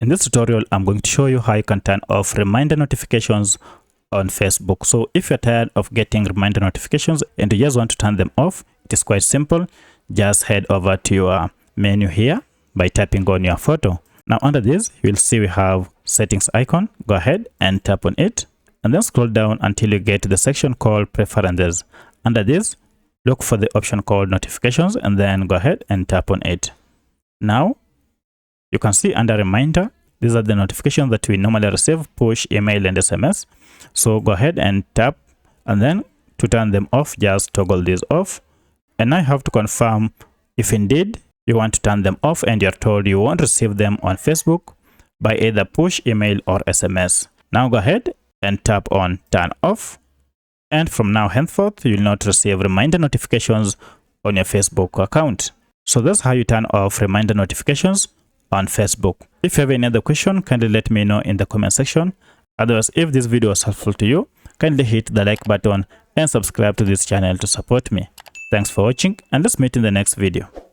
In this tutorial, I'm going to show you how you can turn off reminder notifications on Facebook. So if you're tired of getting reminder notifications and you just want to turn them off, it is quite simple. Just head over to your menu here by tapping on your photo. Now under this, you'll see we have settings icon. Go ahead and tap on it and then scroll down until you get to the section called preferences. Under this, look for the option called notifications and then go ahead and tap on it. Now you can see under reminder, these are the notifications that we normally receive: push, email, and SMS. So go ahead and tap, and then to turn them off, just toggle these off. And now you have to confirm if indeed you want to turn them off and you're told you won't receive them on Facebook by either push, email, or SMS. Now go ahead and tap on turn off. And from now henceforth, you'll not receive reminder notifications on your Facebook account. So that's how you turn off reminder notifications on Facebook. If you have any other question, kindly let me know in the comment section. Otherwise, if this video was helpful to you, kindly hit the like button and subscribe to this channel to support me. Thanks for watching, and let's meet in the next video.